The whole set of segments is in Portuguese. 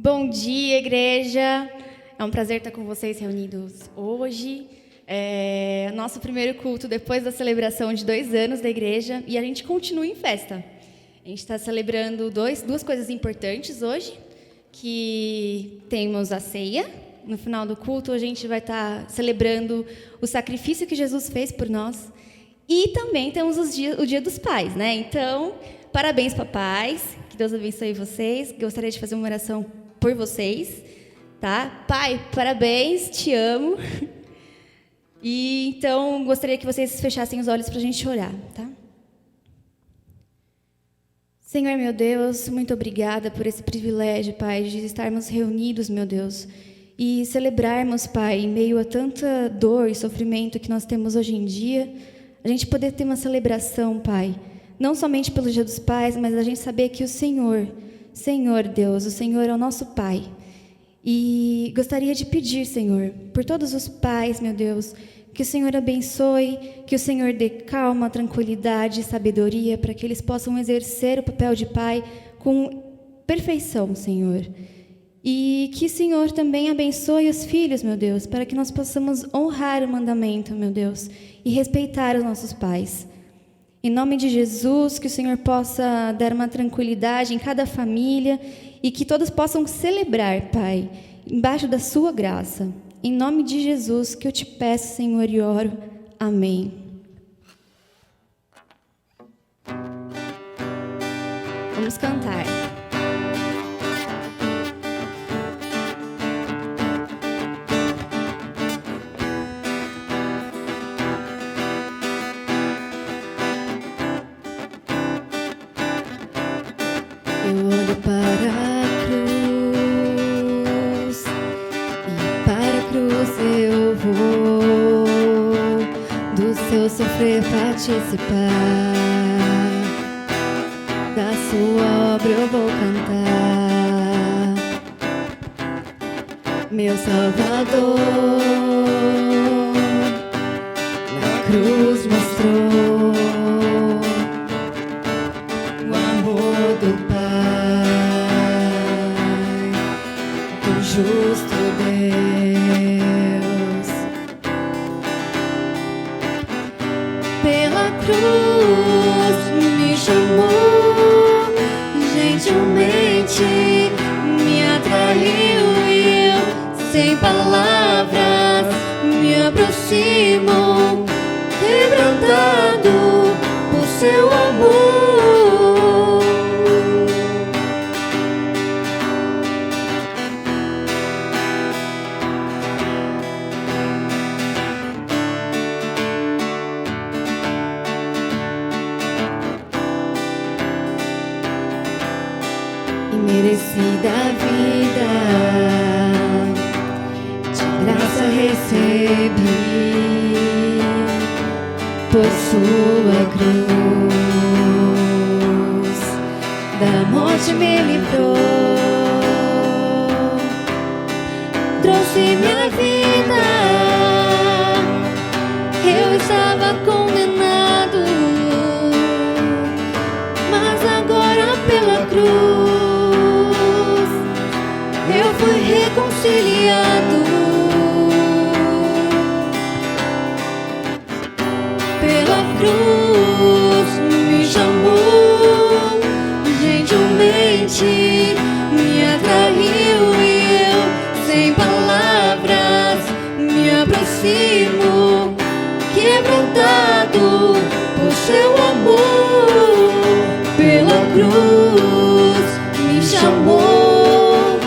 Bom dia, igreja. É um prazer estar com vocês reunidos hoje. É nosso primeiro culto depois da celebração de 2 anos da igreja e a gente continua em festa. A gente está celebrando duas coisas importantes hoje, que temos a ceia. No final do culto, a gente vai estar celebrando o sacrifício que Jesus fez por nós. E também temos o Dia dos Pais, né? Então, parabéns, papais. Que Deus abençoe vocês. Gostaria de fazer uma oração por vocês, tá? Pai, parabéns, te amo. E então, gostaria que vocês fechassem os olhos para a gente orar, tá? Senhor, meu Deus, muito obrigada por esse privilégio, Pai, de estarmos reunidos, meu Deus, e celebrarmos, Pai, em meio a tanta dor e sofrimento que nós temos hoje em dia, a gente poder ter uma celebração, Pai, não somente pelo Dia dos Pais, mas a gente saber que o Senhor, Deus, o Senhor é o nosso Pai. E gostaria de pedir, Senhor, por todos os pais, meu Deus, que o Senhor abençoe, que o Senhor dê calma, tranquilidade e sabedoria para que eles possam exercer o papel de pai com perfeição, Senhor. E que o Senhor também abençoe os filhos, meu Deus, para que nós possamos honrar o mandamento, meu Deus, e respeitar os nossos pais. Em nome de Jesus, que o Senhor possa dar uma tranquilidade em cada família e que todos possam celebrar, Pai, embaixo da sua graça. Em nome de Jesus, que eu te peço, Senhor, e oro. Amém. Vamos cantar. Eu olho para a cruz e para a cruz eu vou do seu sofrer participar, da sua obra eu vou cantar. Meu Salvador na cruz mostrou o amor do Pai, do justo Deus. Pela cruz me chamou, gentilmente me atraiu e eu, sem palavras, me aproximo, quebrantado por seu amor. Merecida a vida, de graça recebi, por sua cruz, da morte me livrou, trouxe minha vida. Eu estava condenado, mas agora pela cruz eu fui reconciliado. Pela cruz me chamou, gentilmente me atraiu e eu, sem palavras, me aproximo, quebrantado por seu amor. Pela cruz me chamou,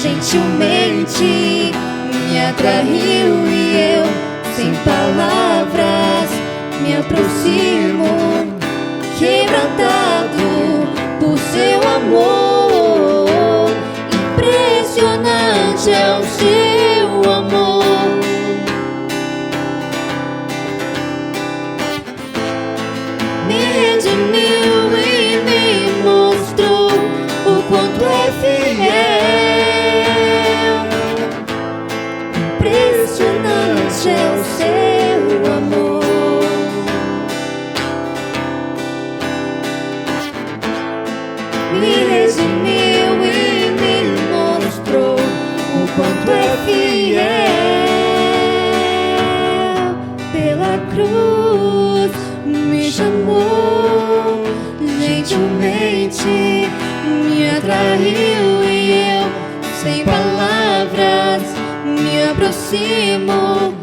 gentilmente me atraiu e eu, sem palavras, me aproximo, quebrantado por seu amor. Impressionante é o seu amor. Me redimiu e me mostrou o quanto é fiel. Impressionante é o seu amor. Me redimiu e me mostrou chamou, gentilmente me atraiu e eu, sem palavras, me aproximo,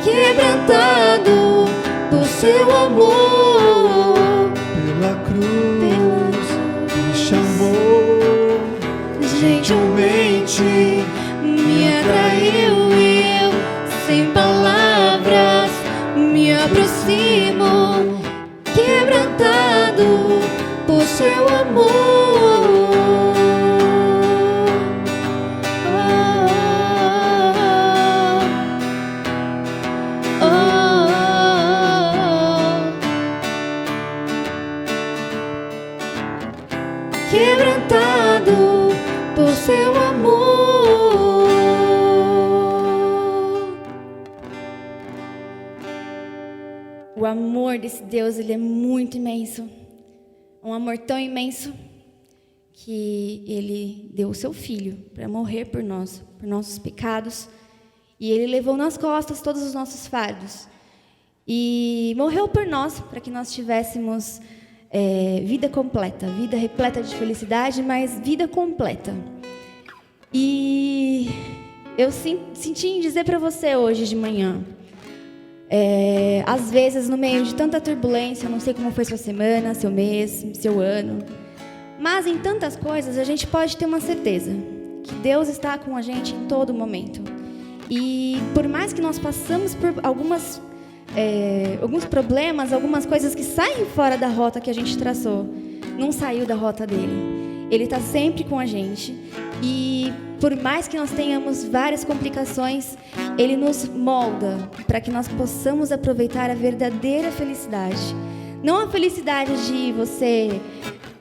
quebrantado por seu amor. Pela cruz me chamou, Gentilmente me atraiu e eu, sem palavras, me aproximo, quebrantado por seu amor. Quebrantado por seu amor. O amor desse Deus, ele é muito imenso. Um amor tão imenso que ele deu o seu filho para morrer por nós, por nossos pecados. E ele levou nas costas todos os nossos fardos. E morreu por nós, para que nós tivéssemos vida completa, vida repleta de felicidade, mas vida completa. E eu senti em dizer para você hoje de manhã, às vezes no meio de tanta turbulência, eu não sei como foi sua semana, seu mês, seu ano, mas em tantas coisas a gente pode ter uma certeza, que Deus está com a gente em todo momento. E por mais que nós passamos por alguns problemas, algumas coisas que saem fora da rota que a gente traçou, não saiu da rota dele. Ele está sempre com a gente. E por mais que nós tenhamos várias complicações, ele nos molda para que nós possamos aproveitar a verdadeira felicidade. Não a felicidade de você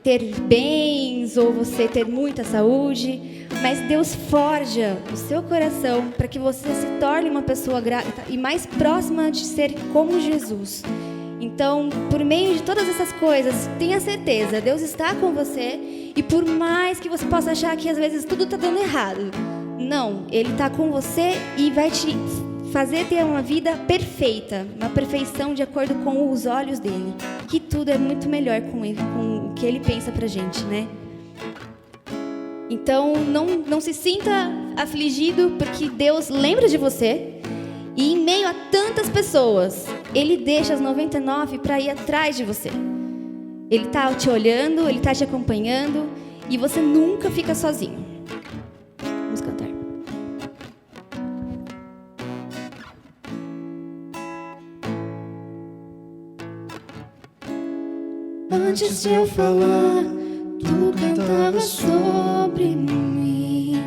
ter bens ou você ter muita saúde, mas Deus forja o seu coração para que você se torne uma pessoa grata e mais próxima de ser como Jesus. Então, por meio de todas essas coisas, tenha certeza, Deus está com você. E por mais que você possa achar que às vezes tudo está dando errado, não, Ele está com você e vai te fazer ter uma vida perfeita, uma perfeição de acordo com os olhos dele. Que tudo é muito melhor com ele, com o que Ele pensa pra gente, né? Então, não se sinta afligido, porque Deus lembra de você. E em meio a tantas pessoas, Ele deixa as 99 para ir atrás de você. Ele está te olhando, Ele está te acompanhando, e você nunca fica sozinho. Vamos cantar. Antes de eu falar, tu cantava sobre mim.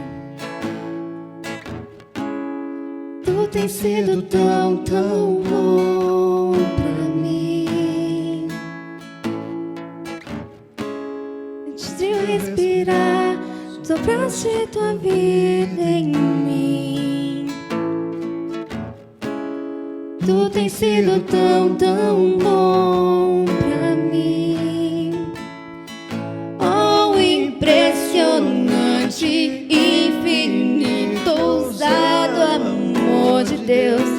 Tu tens sido tão, tão bom pra mim. Antes de eu respirar, sopraste tua vida em mim. Tu tens sido tão, tão bom pra mim. Oh, impressionante, infinito, ousado amor de Deus.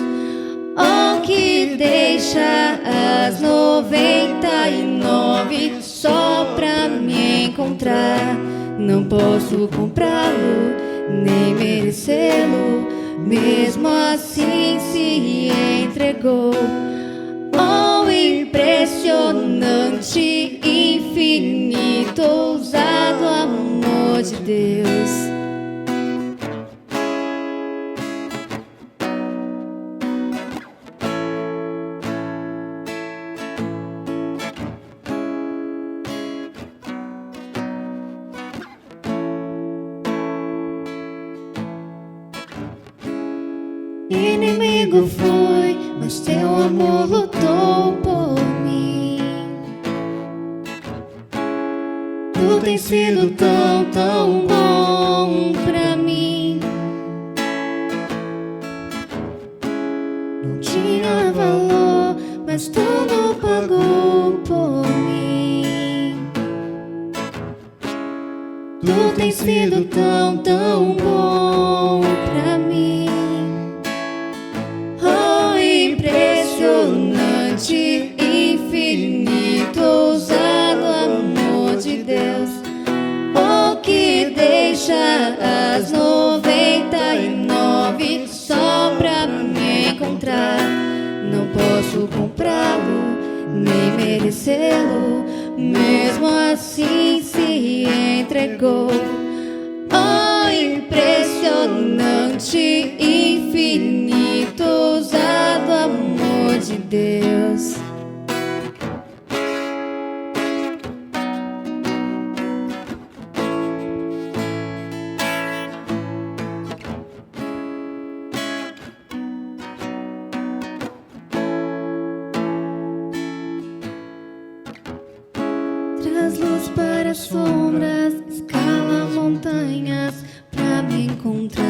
Oh, que deixa as 99 só pra me encontrar. Não posso comprá-lo, nem merecê-lo, mesmo assim se entregou. Oh, impressionante, infinito, ousado amor de Deus. Inimigo foi, mas teu amor lutou por mim. Tu tens sido tão, tão bom pra mim. Não tinha valor, mas tudo pagou por mim. Tu tens sido tão, tão bom pra mim. Impressionante, infinito, merecê-lo, mesmo assim se entregou. Oh, impressionante, infinito, ousado amor de Deus. Traz luz para as sombras, escala montanhas pra me encontrar.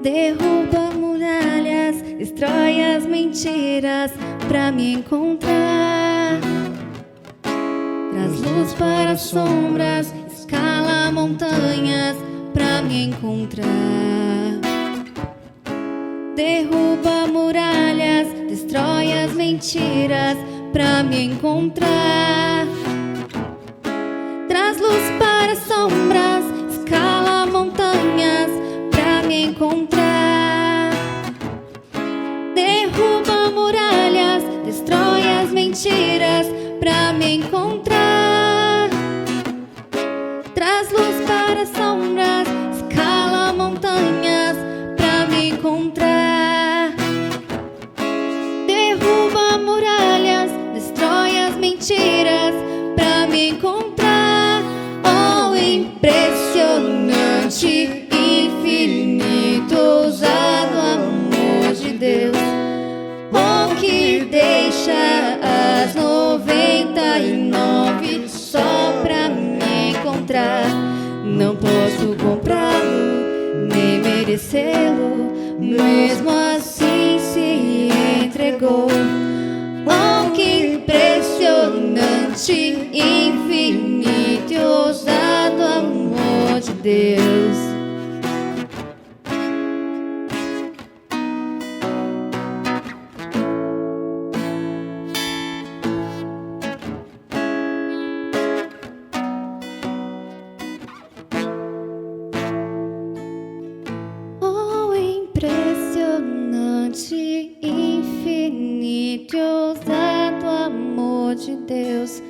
Derruba muralhas, destrói as mentiras pra me encontrar. Traz luz para as sombras, escala montanhas pra me encontrar. Derruba muralhas, destrói as mentiras pra me encontrar. Traz luz para as sombras, escala montanhas pra me encontrar. Derruba muralhas, destrói as mentiras pra me encontrar. Traz luz para as sombras, escala montanhas pra me encontrar. Derruba muralhas, destrói as mentiras pra me encontrar. Oh, impressionante, infinito, ousado amor de Deus. Oh, que deixa as 99 só pra me encontrar. Não posso comprá-lo, nem merecê-lo, mesmo assim se entregou. Oh, que impressionante, infinito e ousado amor de Deus. Oh, impressionante, infinito e ousado amor de Deus.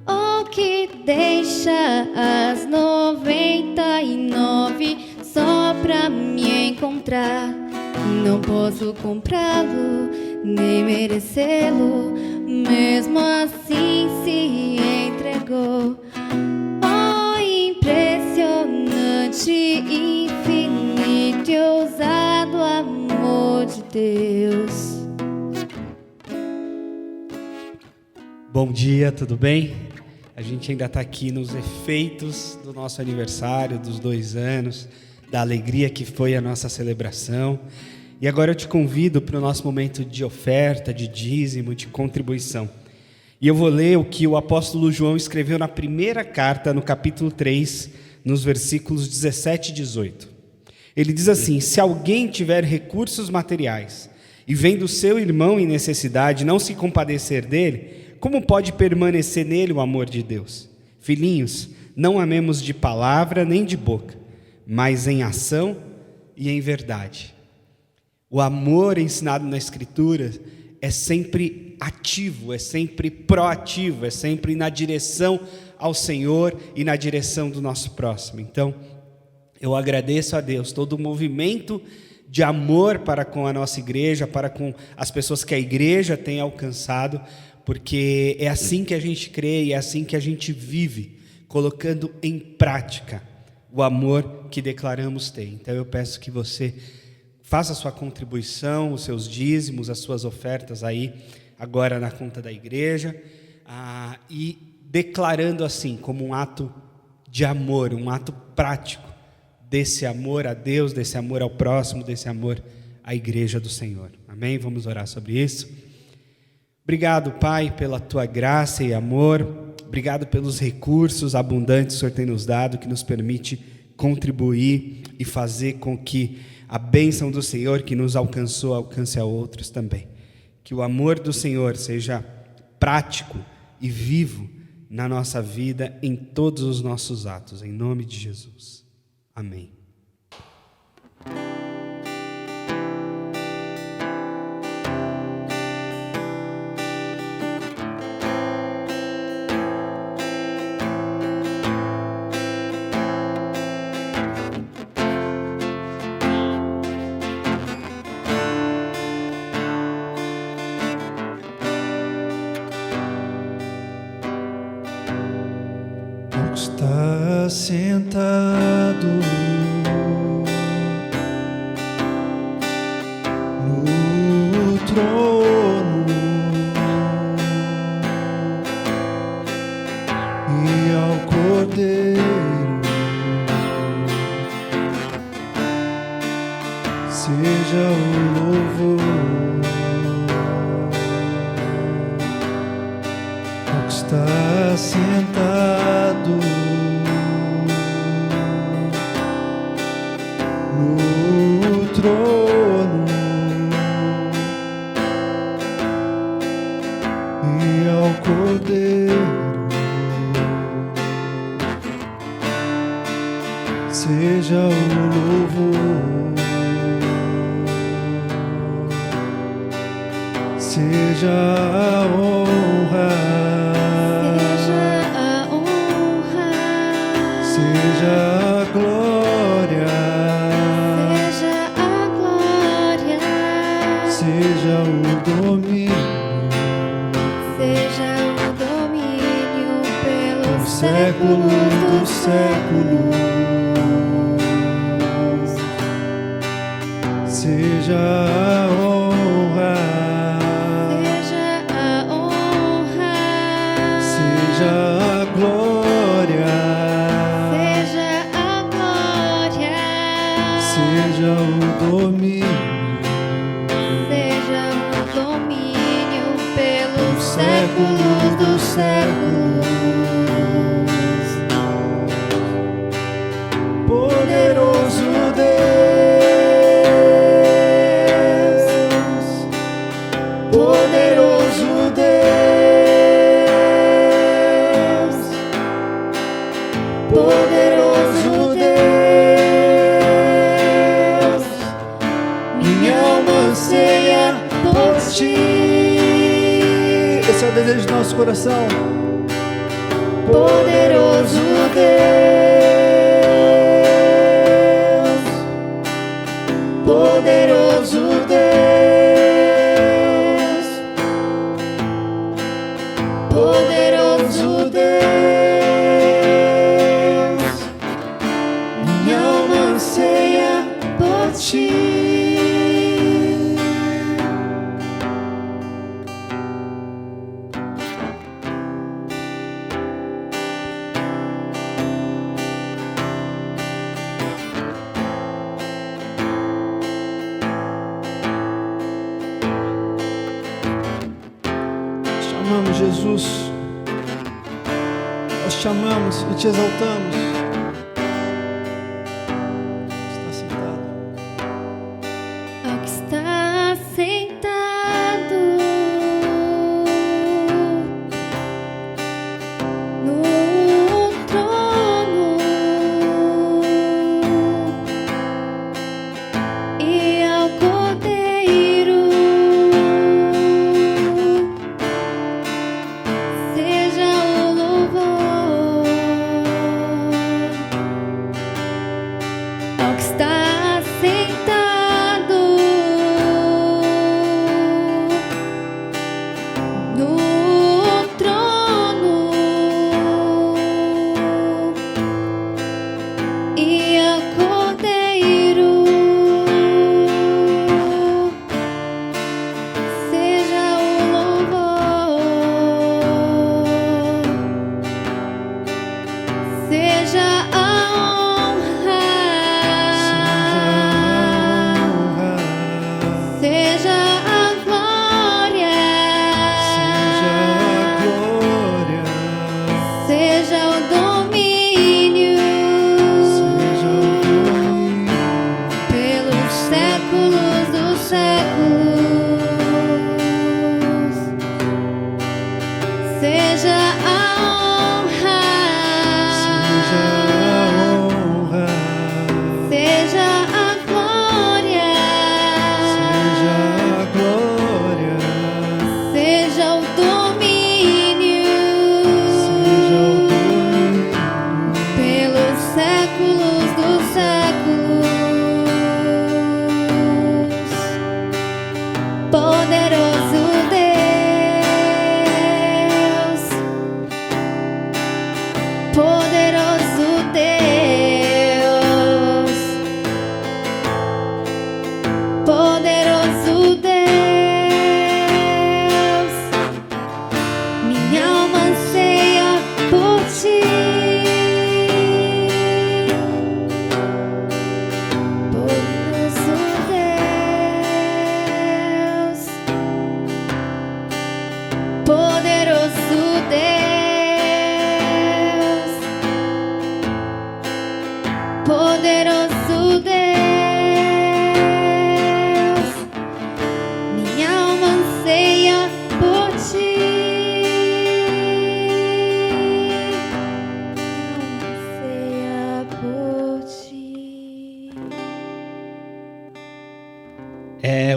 Oh, que deixa as 99 só pra me encontrar. Não posso comprá-lo, nem merecê-lo, mesmo assim se entregou. Oh, impressionante, infinito e ousado amor de Deus. Bom dia, tudo bem? A gente ainda está aqui nos efeitos do nosso aniversário, dos 2 anos, da alegria que foi a nossa celebração. E agora eu te convido para o nosso momento de oferta, de dízimo, de contribuição. E eu vou ler o que o apóstolo João escreveu na primeira carta, no capítulo 3, nos versículos 17 e 18. Ele diz assim: se alguém tiver recursos materiais e vendo seu irmão em necessidade não se compadecer dele, como pode permanecer nele o amor de Deus? Filhinhos, não amemos de palavra nem de boca, mas em ação e em verdade. O amor ensinado na Escritura é sempre ativo, é sempre proativo, é sempre na direção ao Senhor e na direção do nosso próximo. Então, eu agradeço a Deus todo o movimento de amor para com a nossa igreja, para com as pessoas que a igreja tem alcançado, porque é assim que a gente crê e é assim que a gente vive, colocando em prática o amor que declaramos ter. Então eu peço que você faça a sua contribuição, os seus dízimos, as suas ofertas aí, agora na conta da igreja, e declarando assim, como um ato de amor, um ato prático, desse amor a Deus, desse amor ao próximo, desse amor à igreja do Senhor. Amém? Vamos orar sobre isso. Obrigado, Pai, pela Tua graça e amor. Obrigado pelos recursos abundantes que o Senhor tem nos dado, que nos permite contribuir e fazer com que a bênção do Senhor que nos alcançou alcance a outros também. Que o amor do Senhor seja prático e vivo na nossa vida, em todos os nossos atos, em nome de Jesus. Amém. está sentado no trono e ao Cordeiro seja o louvor. Ao que está sentado no trono e ao Cordeiro seja o louvor, seja a honra, seja a glória, seja o domínio pelos séculos dos séculos, seja a honra, seja a glória, seja o domínio pelos séculos dos séculos. Poderoso Deus, poderoso Deus, poderoso Deus, minha alma anseia por ti. Esse é o desejo do nosso coração. Poderoso Deus, poderoso Deus, poderoso Deus, minha alma anseia por ti. Amamos Jesus, nós te amamos e te exaltamos. Está sentado. Ao que está sentado no trono e ao Cordeiro seja o louvor. Ao que está sentado no trono e ao Cordeiro seja o louvor, seja a honra, seja a glória, seja o domínio pelos séculos dos séculos, seja a honra, seja a glória, seja o domínio pelos séculos dos séculos. Poderoso Deus,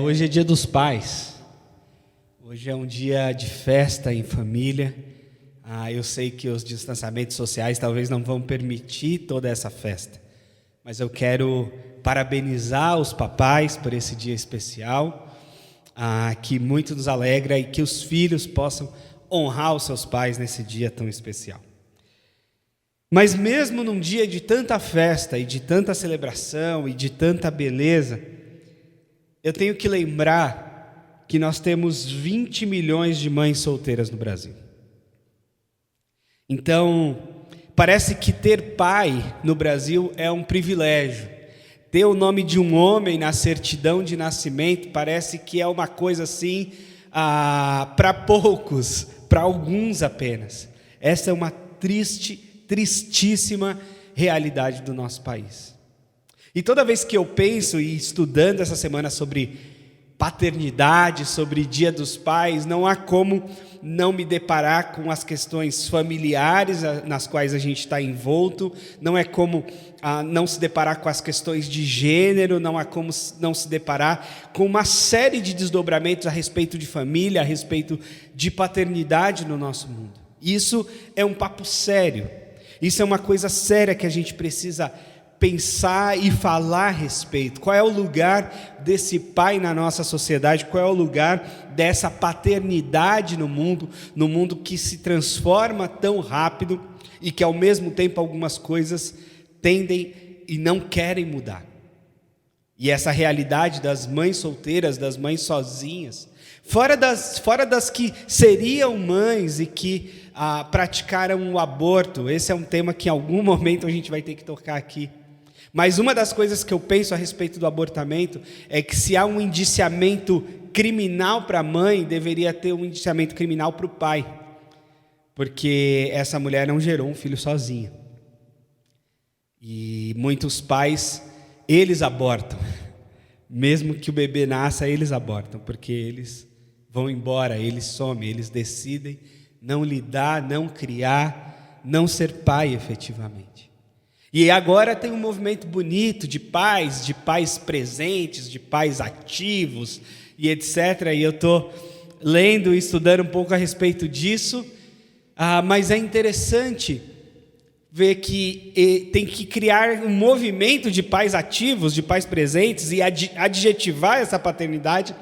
Hoje é dia dos pais. Hoje é um dia de festa em família. Eu sei que os distanciamentos sociais talvez não vão permitir toda essa festa, mas eu quero parabenizar os papais por esse dia especial, que muito nos alegra, e que os filhos possam honrar os seus pais nesse dia tão especial. Mas mesmo num dia de tanta festa e de tanta celebração e de tanta beleza, eu tenho que lembrar que nós temos 20 milhões de mães solteiras no Brasil. Então, parece que ter pai no Brasil é um privilégio. Ter o nome de um homem na certidão de nascimento parece que é uma coisa assim, para poucos, para alguns apenas. Essa é uma tristíssima realidade do nosso país. E toda vez que eu penso, e estudando essa semana sobre paternidade, sobre Dia dos Pais, não há como não me deparar com as questões familiares nas quais a gente está envolto, não é como não se deparar com as questões de gênero, não há como não se deparar com uma série de desdobramentos a respeito de família, a respeito de paternidade no nosso mundo. Isso é um papo sério, isso é uma coisa séria que a gente precisa pensar e falar a respeito. Qual é o lugar desse pai na nossa sociedade? Qual é o lugar dessa paternidade no mundo que se transforma tão rápido e que ao mesmo tempo algumas coisas tendem e não querem mudar? E essa realidade das mães solteiras, das mães sozinhas, fora das que seriam mães e que praticaram o aborto, esse é um tema que em algum momento a gente vai ter que tocar aqui. Mas uma das coisas que eu penso a respeito do abortamento é que se há um indiciamento criminal para a mãe, deveria ter um indiciamento criminal para o pai, porque essa mulher não gerou um filho sozinha. E muitos pais, eles abortam, mesmo que o bebê nasça, eles abortam, porque eles vão embora, eles somem, eles decidem não lidar, não criar, não ser pai efetivamente. E agora tem um movimento bonito de pais presentes, de pais ativos e etc. E eu estou lendo e estudando um pouco a respeito disso, mas é interessante ver que tem que criar um movimento de pais ativos, de pais presentes, e adjetivar essa paternidade,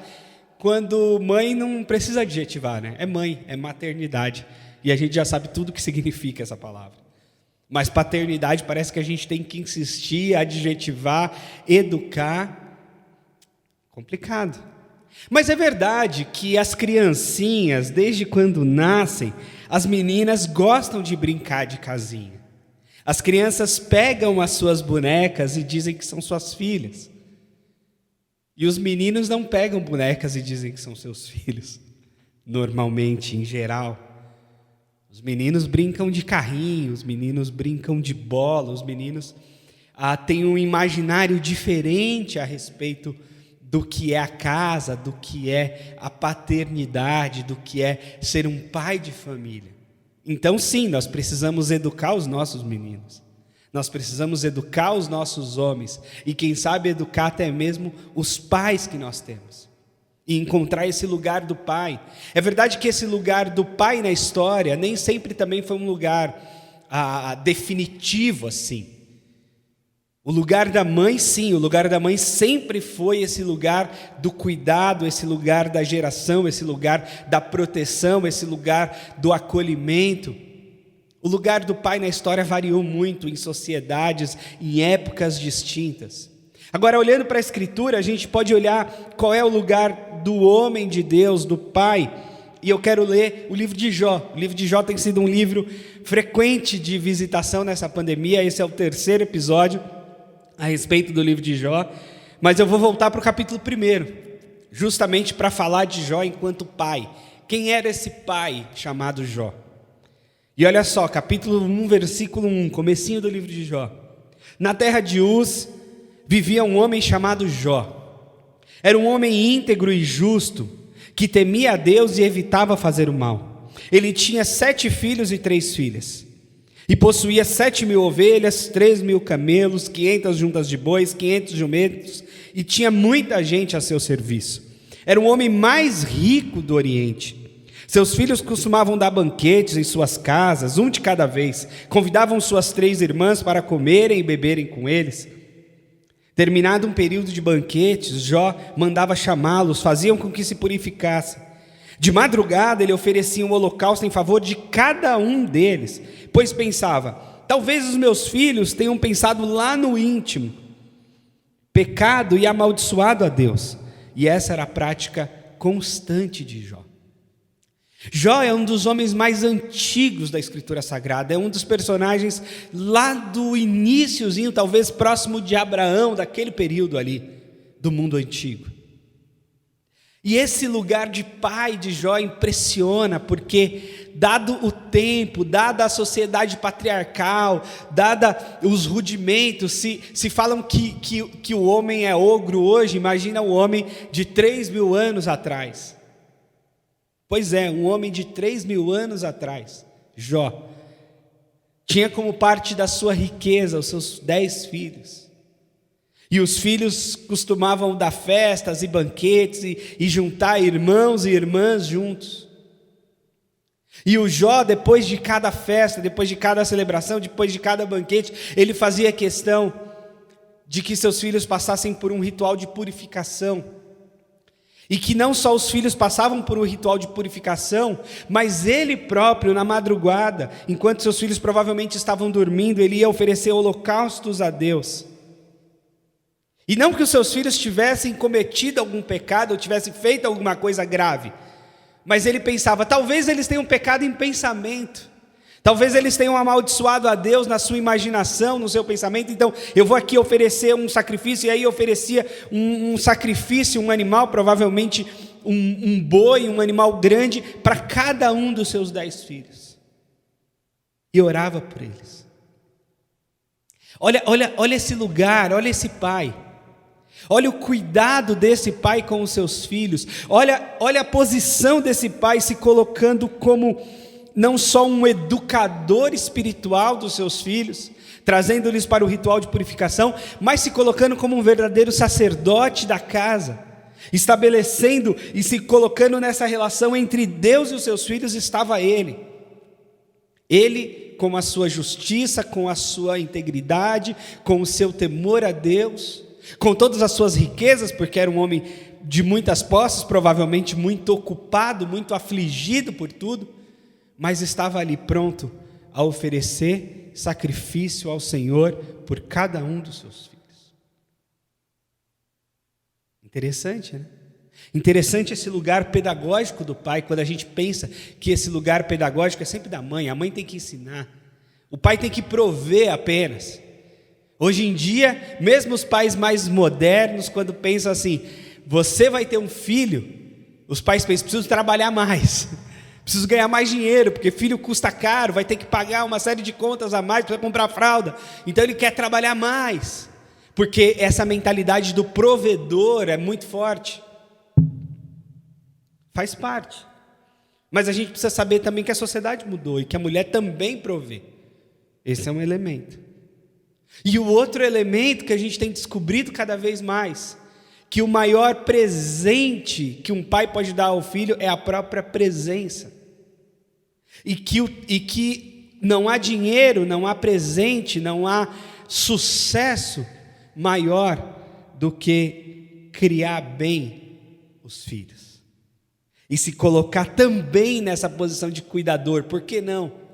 quando mãe não precisa adjetivar, né? É mãe, é maternidade, e a gente já sabe tudo o que significa essa palavra. Mas paternidade parece que a gente tem que insistir, adjetivar, educar. Complicado. Mas é verdade que as criancinhas, desde quando nascem, as meninas gostam de brincar de casinha. As crianças pegam as suas bonecas e dizem que são suas filhas. E os meninos não pegam bonecas e dizem que são seus filhos. Normalmente, em geral. Os meninos brincam de carrinho, os meninos brincam de bola, os meninos têm um imaginário diferente a respeito do que é a casa, do que é a paternidade, do que é ser um pai de família. Então, sim, nós precisamos educar os nossos meninos, nós precisamos educar os nossos homens e, quem sabe, educar até mesmo os pais que nós temos. E encontrar esse lugar do pai. É verdade que esse lugar do pai na história nem sempre também foi um lugar definitivo assim. O lugar da mãe, sim, o lugar da mãe sempre foi esse lugar do cuidado, esse lugar da geração, esse lugar da proteção, esse lugar do acolhimento. O lugar do pai na história variou muito em sociedades, em épocas distintas. Agora, olhando para a Escritura, a gente pode olhar qual é o lugar do homem de Deus, do pai. E eu quero ler o livro de Jó. O livro de Jó tem sido um livro frequente de visitação nessa pandemia. Esse é o 3º episódio a respeito do livro de Jó. Mas eu vou voltar para o capítulo 1, justamente para falar de Jó enquanto pai. Quem era esse pai chamado Jó? E olha só, capítulo 1, versículo 1, comecinho do livro de Jó. Na terra de Uz vivia um homem chamado Jó. Era um homem íntegro e justo, que temia a Deus e evitava fazer o mal. Ele tinha 7 filhos e 3 filhas. E possuía 7.000 ovelhas, 3.000 camelos, 500 juntas de bois, 500 jumentos, e tinha muita gente a seu serviço. Era o homem mais rico do Oriente. Seus filhos costumavam dar banquetes em suas casas, um de cada vez. Convidavam suas 3 irmãs para comerem e beberem com eles. Terminado um período de banquetes, Jó mandava chamá-los, faziam com que se purificassem. De madrugada ele oferecia um holocausto em favor de cada um deles, pois pensava: talvez os meus filhos tenham pensado lá no íntimo, pecado e amaldiçoado a Deus. E essa era a prática constante de Jó. Jó é um dos homens mais antigos da Escritura Sagrada, é um dos personagens lá do iniciozinho, talvez próximo de Abraão, daquele período ali, do mundo antigo. E esse lugar de pai de Jó impressiona, porque dado o tempo, dada a sociedade patriarcal, dada os rudimentos, se falam que o homem é ogro hoje, imagina o homem de 3.000 anos atrás. Pois é, um homem de 3.000 anos atrás, Jó, tinha como parte da sua riqueza os seus 10 filhos. E os filhos costumavam dar festas e banquetes e juntar irmãos e irmãs juntos. E o Jó, depois de cada festa, depois de cada celebração, depois de cada banquete, ele fazia questão de que seus filhos passassem por um ritual de purificação. E que não só os filhos passavam por um ritual de purificação, mas ele próprio, na madrugada, enquanto seus filhos provavelmente estavam dormindo, ele ia oferecer holocaustos a Deus. E não que os seus filhos tivessem cometido algum pecado ou tivessem feito alguma coisa grave, mas ele pensava: talvez eles tenham pecado em pensamento, talvez eles tenham amaldiçoado a Deus na sua imaginação, no seu pensamento, então eu vou aqui oferecer um sacrifício. E aí oferecia um sacrifício, um animal, provavelmente um boi, um animal grande, para cada um dos seus 10 filhos, e orava por eles. Olha esse lugar, olha esse pai. Olha o cuidado desse pai com os seus filhos. Olha a posição desse pai se colocando como não só um educador espiritual dos seus filhos, trazendo-lhes para o ritual de purificação, mas se colocando como um verdadeiro sacerdote da casa, estabelecendo e se colocando nessa relação entre Deus e os seus filhos. Estava ele com a sua justiça, com a sua integridade, com o seu temor a Deus, com todas as suas riquezas, porque era um homem de muitas posses, provavelmente muito ocupado, muito afligido por tudo, mas estava ali pronto a oferecer sacrifício ao Senhor por cada um dos seus filhos. Interessante, né? Interessante esse lugar pedagógico do pai, quando a gente pensa que esse lugar pedagógico é sempre da mãe. A mãe tem que ensinar, o pai tem que prover apenas. Hoje em dia, mesmo os pais mais modernos, quando pensam assim: você vai ter um filho, os pais pensam: preciso trabalhar mais, preciso ganhar mais dinheiro, porque filho custa caro, vai ter que pagar uma série de contas a mais para comprar fralda, então ele quer trabalhar mais, porque essa mentalidade do provedor é muito forte. Faz parte, mas a gente precisa saber também que a sociedade mudou e que a mulher também provê. Esse é um elemento. E o outro elemento que a gente tem descobrido cada vez mais, que o maior presente que um pai pode dar ao filho é a própria presença. E que não há dinheiro, não há presente, não há sucesso maior do que criar bem os filhos. E se colocar também nessa posição de cuidador. Por que não?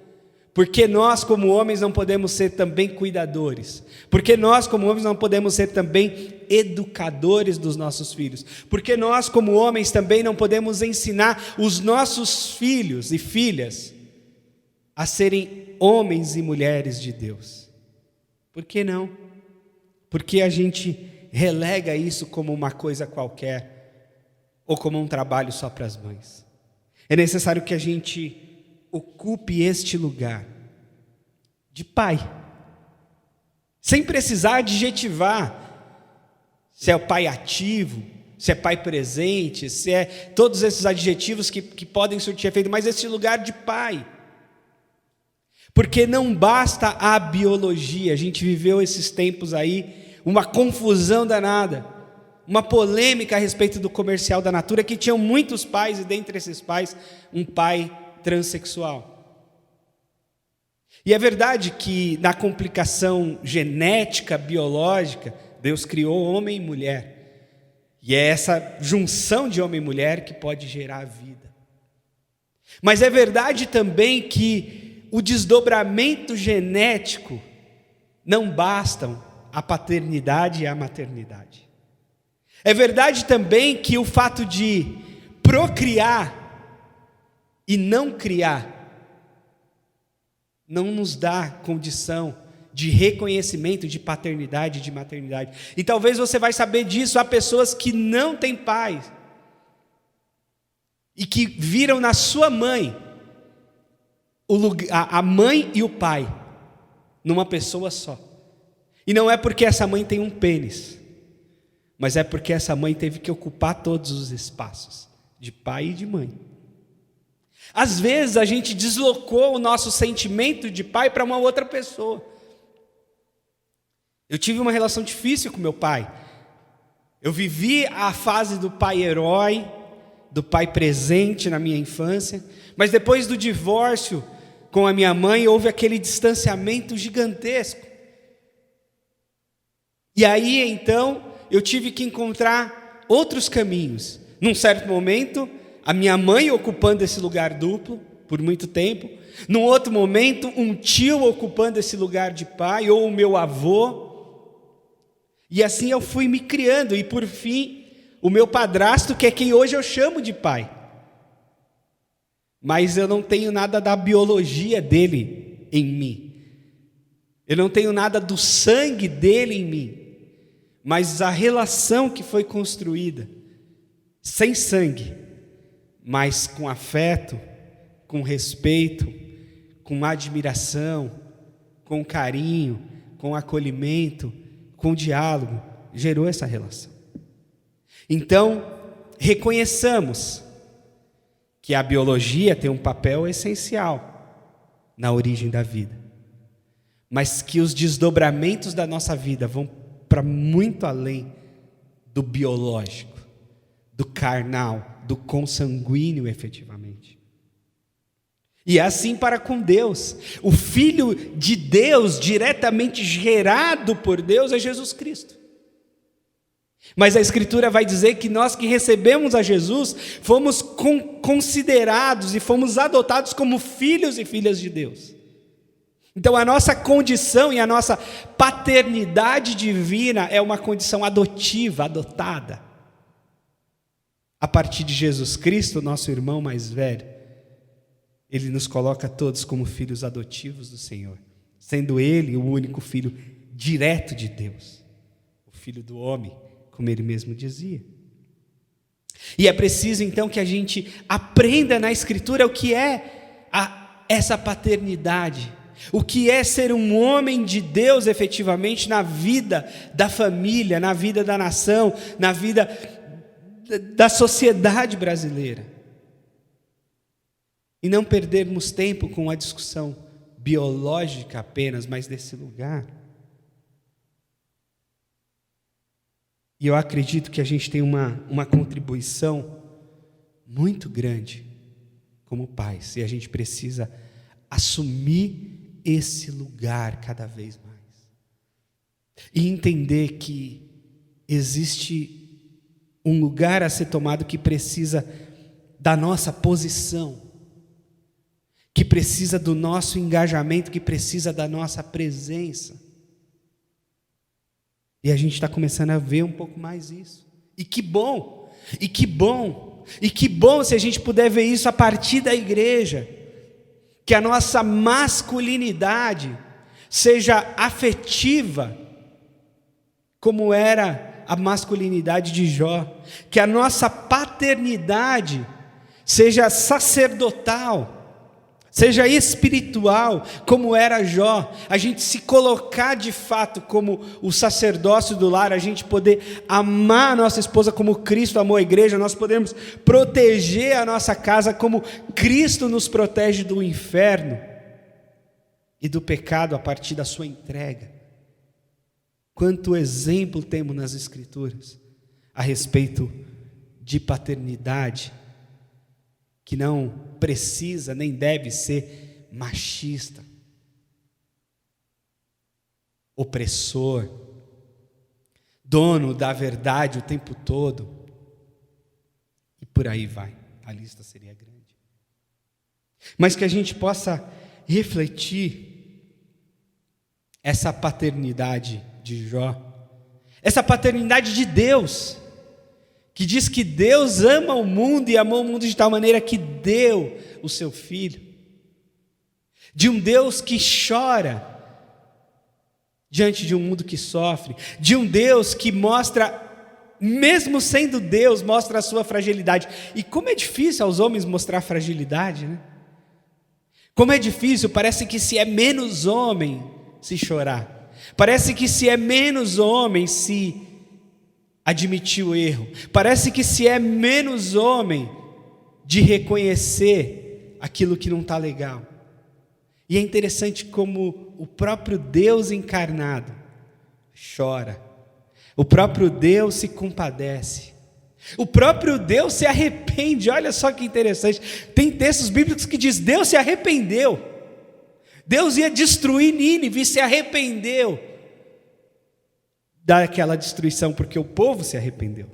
Porque nós como homens não podemos ser também cuidadores? Porque nós como homens não podemos ser também educadores dos nossos filhos? Porque nós como homens também não podemos ensinar os nossos filhos e filhas a serem homens e mulheres de Deus? Por que não? Porque a gente relega isso como uma coisa qualquer, ou como um trabalho só para as mães. É necessário que a gente ocupe este lugar de pai, sem precisar adjetivar se é o pai ativo, se é pai presente, se é todos esses adjetivos que podem surtir efeito, mas este lugar de pai. Porque não basta a biologia. A gente viveu esses tempos aí, uma confusão danada, uma polêmica a respeito do comercial da Natura, que tinham muitos pais, e dentre esses pais, um pai transexual. E é verdade que na complicação genética, biológica, Deus criou homem e mulher. E é essa junção de homem e mulher que pode gerar a vida. Mas é verdade também que o desdobramento genético não bastam a paternidade e a maternidade. É verdade também que o fato de procriar e não criar não nos dá condição de reconhecimento de paternidade e de maternidade. E talvez você vai saber disso, há pessoas que não têm pais e que viram na sua mãe a mãe e o pai numa pessoa só. E não é porque essa mãe tem um pênis, mas é porque essa mãe teve que ocupar todos os espaços de pai e de mãe. Às vezes a gente deslocou o nosso sentimento de pai para uma outra pessoa. Eu tive uma relação difícil com meu pai. Eu vivi a fase do pai herói, do pai presente na minha infância, mas depois do divórcio com a minha mãe, houve aquele distanciamento gigantesco. E aí, então, eu tive que encontrar outros caminhos. Num certo momento, a minha mãe ocupando esse lugar duplo, por muito tempo. Num outro momento, um tio ocupando esse lugar de pai, ou o meu avô. E assim eu fui me criando, e por fim, o meu padrasto, que é quem hoje eu chamo de pai. Mas eu não tenho nada da biologia dele em mim. Eu não tenho nada do sangue dele em mim. Mas a relação que foi construída, sem sangue, mas com afeto, com respeito, com admiração, com carinho, com acolhimento, com diálogo, gerou essa relação. Então, reconheçamos que a biologia tem um papel essencial na origem da vida, mas que os desdobramentos da nossa vida vão para muito além do biológico, do carnal, do consanguíneo efetivamente. E é assim para com Deus. O Filho de Deus, diretamente gerado por Deus, é Jesus Cristo. Mas a Escritura vai dizer que nós que recebemos a Jesus, fomos considerados e fomos adotados como filhos e filhas de Deus. Então a nossa condição e a nossa paternidade divina é uma condição adotiva, adotada. A partir de Jesus Cristo, nosso irmão mais velho, Ele nos coloca todos como filhos adotivos do Senhor, sendo Ele o único filho direto de Deus, o filho do homem, como Ele mesmo dizia. E é preciso então que a gente aprenda na Escritura o que é essa paternidade, o que é ser um homem de Deus efetivamente na vida da família, na vida da nação, na vida da sociedade brasileira. E não perdermos tempo com a discussão biológica apenas, mas desse lugar. E eu acredito que a gente tem uma contribuição muito grande como pais, e a gente precisa assumir esse lugar cada vez mais. E entender que existe um lugar a ser tomado que precisa da nossa posição, que precisa do nosso engajamento, que precisa da nossa presença. E a gente está começando a ver um pouco mais isso. E que bom, e que bom, e que bom se a gente puder ver isso a partir da igreja. Que a nossa masculinidade seja afetiva, como era a masculinidade de Jó. Que a nossa paternidade seja sacerdotal, seja espiritual, como era Jó. A gente se colocar de fato como o sacerdócio do lar, a gente poder amar a nossa esposa como Cristo amou a igreja, nós podemos proteger a nossa casa como Cristo nos protege do inferno. e do pecado a partir da sua entrega. Quanto exemplo temos nas Escrituras a respeito de paternidade, que não precisa nem deve ser machista, opressor, dono da verdade o tempo todo, e por aí vai, a lista seria grande. Mas que a gente possa refletir essa paternidade de Jó, essa paternidade de Deus, que diz que Deus ama o mundo e amou o mundo de tal maneira que deu o seu Filho, de um Deus que chora diante de um mundo que sofre, de um Deus que mostra, mesmo sendo Deus, mostra a sua fragilidade. E como é difícil aos homens mostrar fragilidade, né? Como é difícil, parece que se é menos homem se chorar, parece que se é menos homem se admitir o erro, parece que se é menos homem de reconhecer aquilo que não está legal. E é interessante como o próprio Deus encarnado chora, o próprio Deus se compadece, o próprio Deus se arrepende. Olha só que interessante, tem textos bíblicos que diz: Deus se arrependeu, Deus ia destruir Nínive e se arrependeu daquela destruição, porque o povo se arrependeu.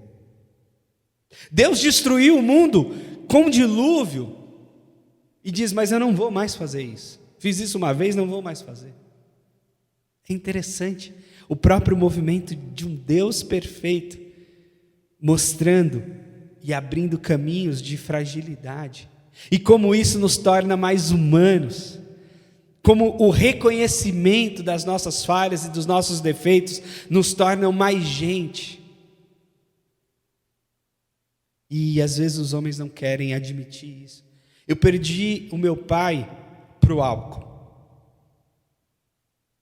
Deus destruiu o mundo com um dilúvio e diz: mas eu não vou mais fazer isso, fiz isso uma vez, não vou mais fazer. É interessante o próprio movimento de um Deus perfeito mostrando e abrindo caminhos de fragilidade, e como isso nos torna mais humanos, como o reconhecimento das nossas falhas e dos nossos defeitos nos tornam mais gente. E às vezes os homens não querem admitir isso. Eu perdi o meu pai para o álcool.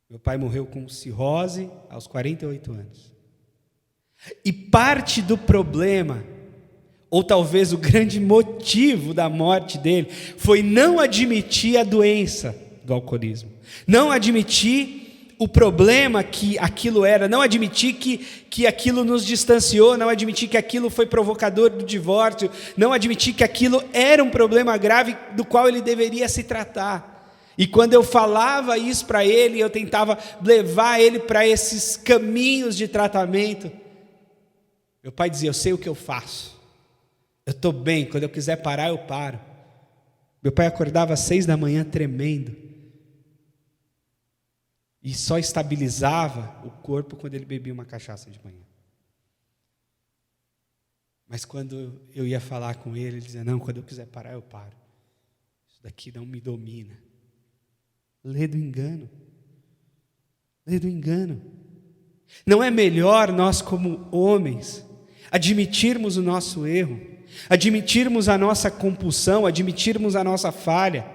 Meu pai morreu com cirrose aos 48 anos. E parte do problema, ou talvez o grande motivo da morte dele, foi não admitir a doença do alcoolismo, não admitir o problema que aquilo era, não admitir que aquilo nos distanciou, não admitir que aquilo foi provocador do divórcio, não admitir que aquilo era um problema grave do qual ele deveria se tratar. E quando eu falava isso para ele, eu tentava levar ele para esses caminhos de tratamento, meu pai dizia: eu sei o que eu faço, eu estou bem, quando eu quiser parar eu paro. Meu pai acordava às 6 da manhã tremendo, e só estabilizava o corpo quando ele bebia uma cachaça de manhã. Mas quando eu ia falar com ele, ele dizia: não, quando eu quiser parar eu paro, isso daqui não me domina. Lê do engano, lê do engano. Não é melhor nós como homens admitirmos o nosso erro, admitirmos a nossa compulsão, admitirmos a nossa falha,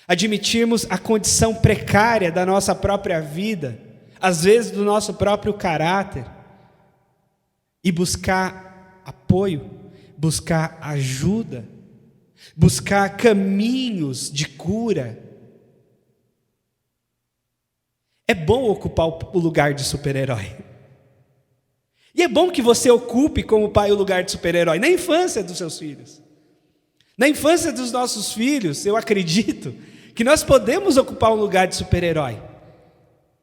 admitirmos a condição precária da nossa própria vida, às vezes do nosso próprio caráter, e buscar apoio, buscar ajuda, buscar caminhos de cura? É bom ocupar o lugar de super-herói. E é bom que você ocupe como pai o lugar de super-herói na infância dos seus filhos. Na infância dos nossos filhos, eu acredito que nós podemos ocupar um lugar de super-herói,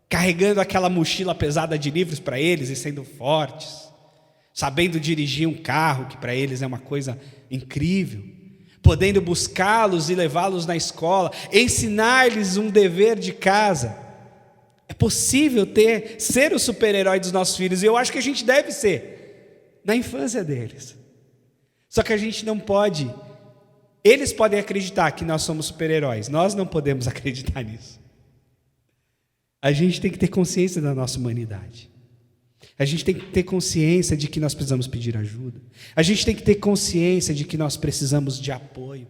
carregando aquela mochila pesada de livros para eles e sendo fortes, sabendo dirigir um carro, que para eles é uma coisa incrível, podendo buscá-los e levá-los na escola, ensinar-lhes um dever de casa. É possível ser o super-herói dos nossos filhos, e eu acho que a gente deve ser, na infância deles. Só que a gente não pode, eles podem acreditar que nós somos super-heróis, nós não podemos acreditar nisso. A gente tem que ter consciência da nossa humanidade. A gente tem que ter consciência de que nós precisamos pedir ajuda. A gente tem que ter consciência de que nós precisamos de apoio.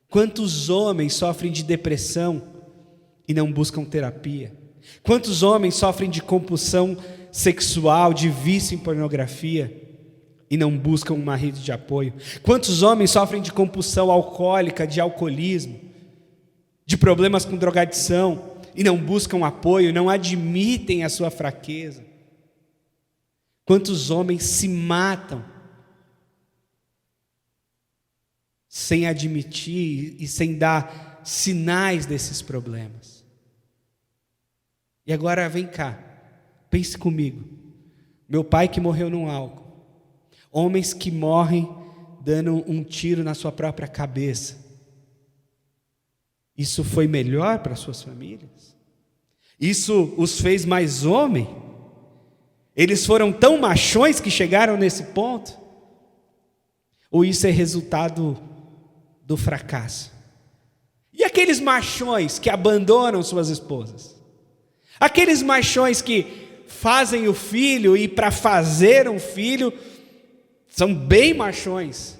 Quantos homens sofrem de depressão e não buscam terapia? Quantos homens sofrem de compulsão sexual, de vício em pornografia e não buscam uma rede de apoio? Quantos homens sofrem de compulsão alcoólica, de alcoolismo, de problemas com drogadição e não buscam apoio, não admitem a sua fraqueza. Quantos homens se matam sem admitir e sem dar sinais desses problemas? E agora vem cá, pense comigo. Meu pai que morreu no álcool, homens que morrem dando um tiro na sua própria cabeça. Isso foi melhor para suas famílias? Isso os fez mais homem? Eles foram tão machões que chegaram nesse ponto? Ou isso é resultado do fracasso? E aqueles machões que abandonam suas esposas? Aqueles machões que fazem o filho e para fazer um filho são bem machões,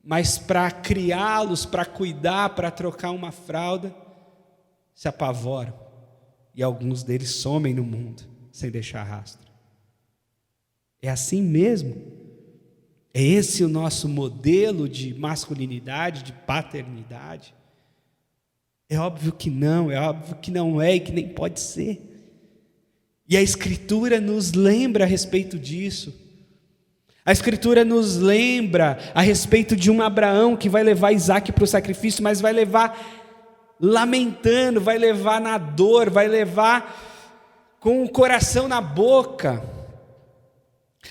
mas para criá-los, para cuidar, para trocar uma fralda, se apavoram e alguns deles somem no mundo sem deixar rastro. É assim mesmo? É esse o nosso modelo de masculinidade, de paternidade? É óbvio que não é e que nem pode ser. E a Escritura nos lembra a respeito disso. A Escritura nos lembra a respeito de um Abraão que vai levar Isaac para o sacrifício, mas vai levar lamentando, vai levar na dor, vai levar com o coração na boca.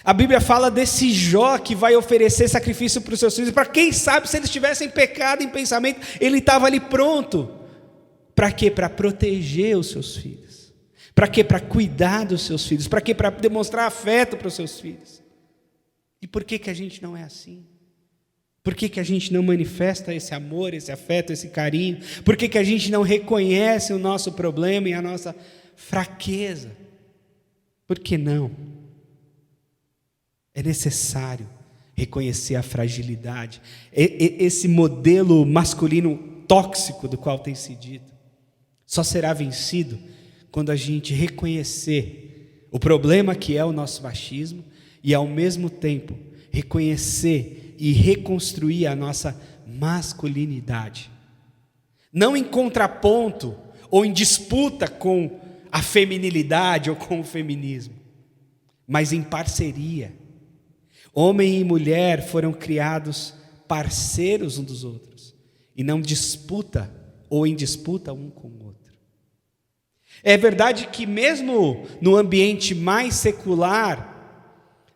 A Bíblia fala desse Jó que vai oferecer sacrifício para os seus filhos. Para quem sabe, se eles tivessem pecado em pensamento, ele estava ali pronto. Para quê? Para proteger os seus filhos. Para quê? Para cuidar dos seus filhos. Para quê? Para demonstrar afeto para os seus filhos. E por que a gente não é assim? Por que a gente não manifesta esse amor, esse afeto, esse carinho? Por que a gente não reconhece o nosso problema e a nossa fraqueza? Por que não? É necessário reconhecer a fragilidade. Esse modelo masculino tóxico do qual tem se dito só será vencido quando a gente reconhecer o problema que é o nosso machismo e, ao mesmo tempo, reconhecer e reconstruir a nossa masculinidade. Não em contraponto ou em disputa com a feminilidade ou com o feminismo, mas em parceria. Homem e mulher foram criados parceiros uns dos outros e não disputa ou em disputa um com o outro. É verdade que mesmo no ambiente mais secular,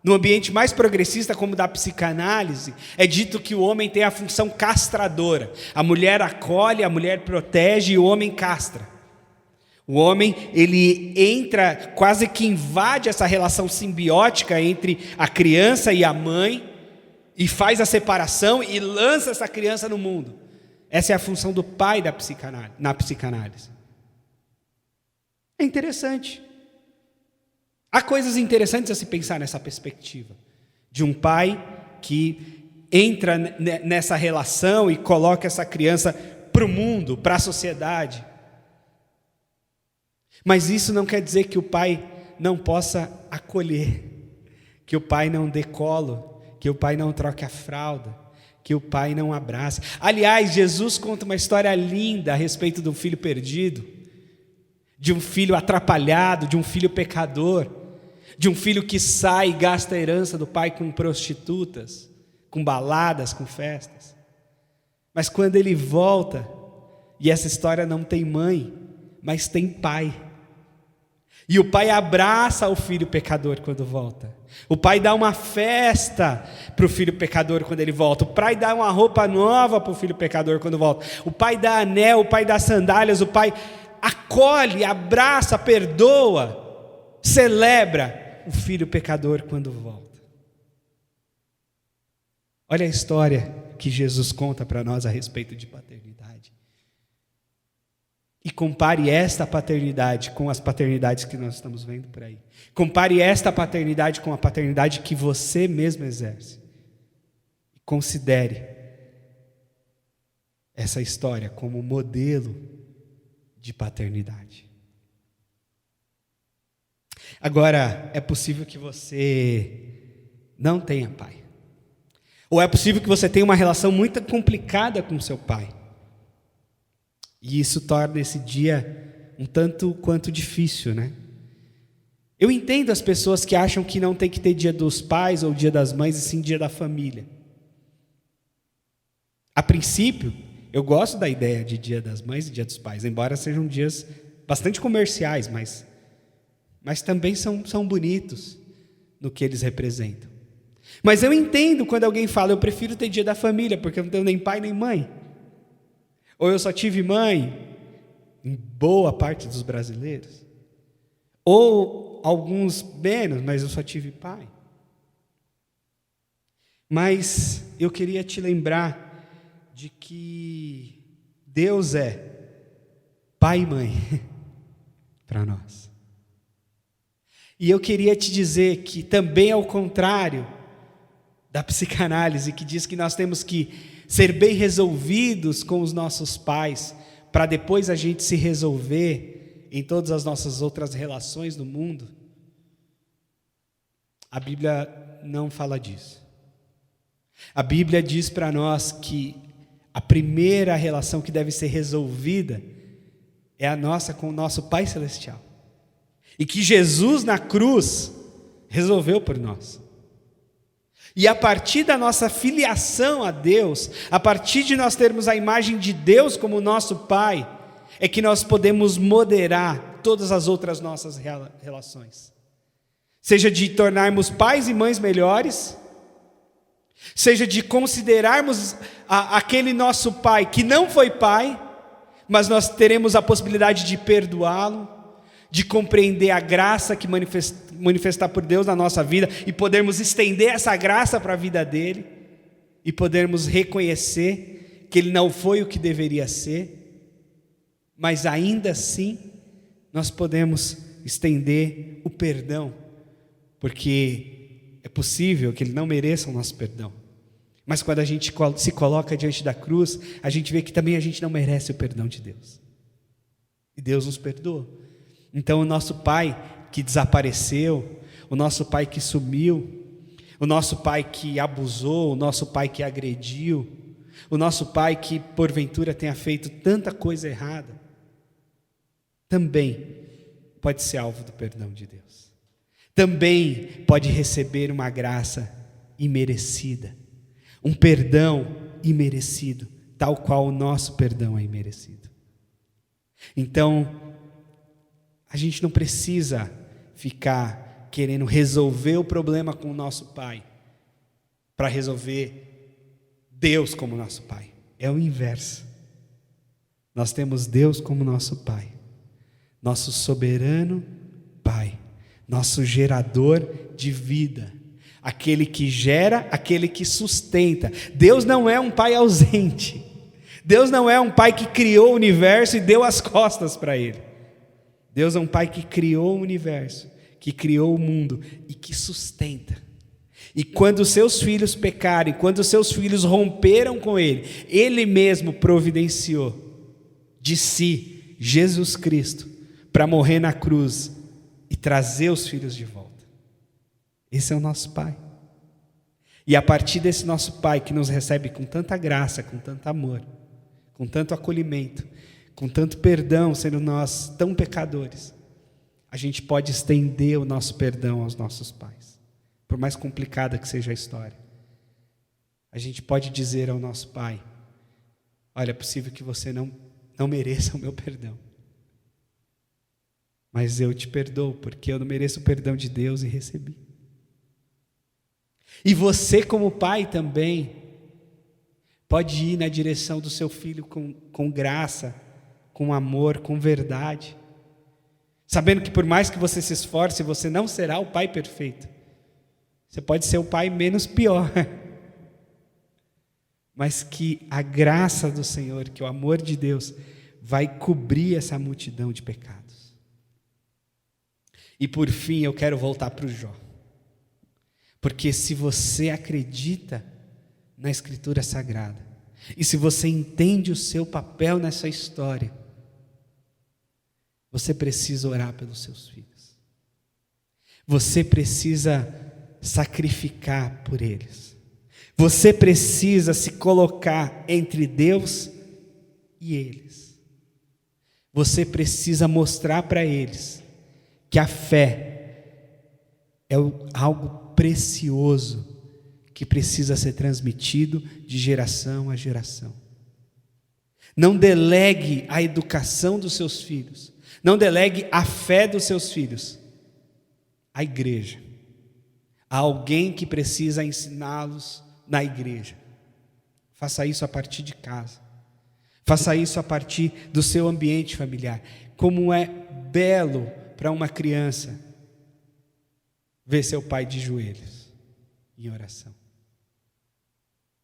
no ambiente mais progressista como o da psicanálise, é dito que o homem tem a função castradora. A mulher acolhe, a mulher protege e o homem castra. O homem, ele entra, quase que invade essa relação simbiótica entre a criança e a mãe e faz a separação e lança essa criança no mundo. Essa é a função do pai na psicanálise. É interessante. Há coisas interessantes a se pensar nessa perspectiva, de um pai que entra nessa relação e coloca essa criança para o mundo, para a sociedade. Mas isso não quer dizer que o pai não possa acolher, que o pai não dê colo, que o pai não troque a fralda, que o pai não abrace. Aliás, Jesus conta uma história linda a respeito de um filho perdido, de um filho atrapalhado, de um filho pecador, de um filho que sai e gasta a herança do pai com prostitutas, com baladas, com festas. Mas quando ele volta, e essa história não tem mãe, mas tem pai. E o pai abraça o filho pecador quando volta. O pai dá uma festa para o filho pecador quando ele volta. O pai dá uma roupa nova para o filho pecador quando volta. O pai dá anel, o pai dá sandálias, o pai acolhe, abraça, perdoa, celebra o filho pecador quando volta. Olha a história que Jesus conta para nós a respeito de paternidade. E compare esta paternidade com as paternidades que nós estamos vendo por aí. Compare esta paternidade com a paternidade que você mesmo exerce. E considere essa história como modelo de paternidade. Agora, é possível que você não tenha pai. Ou é possível que você tenha uma relação muito complicada com seu pai. E isso torna esse dia um tanto quanto difícil, né? Eu entendo as pessoas que acham que não tem que ter dia dos pais ou dia das mães, e sim dia da família. A princípio, eu gosto da ideia de dia das mães e dia dos pais, embora sejam dias bastante comerciais, mas também são bonitos no que eles representam. Mas eu entendo quando alguém fala, eu prefiro ter dia da família, porque eu não tenho nem pai nem mãe. Ou eu só tive mãe, em boa parte dos brasileiros. Ou alguns menos, mas eu só tive pai. Mas eu queria te lembrar de que Deus é pai e mãe para nós. E eu queria te dizer que também ao contrário da psicanálise, que diz que nós temos que ser bem resolvidos com os nossos pais, para depois a gente se resolver em todas as nossas outras relações no mundo, a Bíblia não fala disso. A Bíblia diz para nós que a primeira relação que deve ser resolvida é a nossa com o nosso Pai Celestial. E que Jesus na cruz resolveu por nós. E a partir da nossa filiação a Deus, a partir de nós termos a imagem de Deus como nosso Pai, é que nós podemos moderar todas as outras nossas relações. Seja de tornarmos pais e mães melhores, seja de considerarmos aquele nosso pai que não foi pai, mas nós teremos a possibilidade de perdoá-lo, de compreender a graça que manifestar por Deus na nossa vida e podermos estender essa graça para a vida dele e podermos reconhecer que ele não foi o que deveria ser, mas ainda assim nós podemos estender o perdão, porque é possível que ele não mereça o nosso perdão, mas quando a gente se coloca diante da cruz, a gente vê que também a gente não merece o perdão de Deus, e Deus nos perdoa. Então o nosso pai que desapareceu, o nosso pai que sumiu, o nosso pai que abusou, o nosso pai que agrediu, o nosso pai que porventura tenha feito tanta coisa errada, também pode ser alvo do perdão de Deus. Também pode receber uma graça imerecida, um perdão imerecido, tal qual o nosso perdão é imerecido. Então, a gente não precisa ficar querendo resolver o problema com o nosso pai, para resolver Deus como nosso pai. É o inverso. Nós temos Deus como nosso pai, nosso soberano pai, nosso gerador de vida, aquele que gera, aquele que sustenta. Deus não é um pai ausente. Deus não é um pai que criou o universo e deu as costas para ele. Deus é um pai que criou o universo, que criou o mundo e que sustenta. E quando os seus filhos pecaram, quando os seus filhos romperam com ele, ele mesmo providenciou de si Jesus Cristo para morrer na cruz e trazer os filhos de volta. Esse é o nosso pai. E a partir desse nosso pai que nos recebe com tanta graça, com tanto amor, com tanto acolhimento, com tanto perdão, sendo nós tão pecadores, a gente pode estender o nosso perdão aos nossos pais, por mais complicada que seja a história. A gente pode dizer ao nosso pai: olha, é possível que você não mereça o meu perdão, mas eu te perdoo, porque eu não mereço o perdão de Deus e recebi. E você como pai também pode ir na direção do seu filho com graça, com amor, com verdade, sabendo que por mais que você se esforce, você não será o pai perfeito. Você pode ser o pai menos pior, mas que a graça do Senhor, que o amor de Deus vai cobrir essa multidão de pecados. E por fim eu quero voltar para o Jó, porque se você acredita na Escritura Sagrada, e se você entende o seu papel nessa história, você precisa orar pelos seus filhos. Você precisa sacrificar por eles. Você precisa se colocar entre Deus e eles. você precisa mostrar para eles que a fé é algo precioso que precisa ser transmitido de geração a geração. Não delegue a educação dos seus filhos, não delegue a fé dos seus filhos à igreja, a alguém que precisa ensiná-los na igreja. Faça isso a partir de casa, faça isso a partir do seu ambiente familiar. Como é belo para uma criança ver seu pai de joelhos em oração.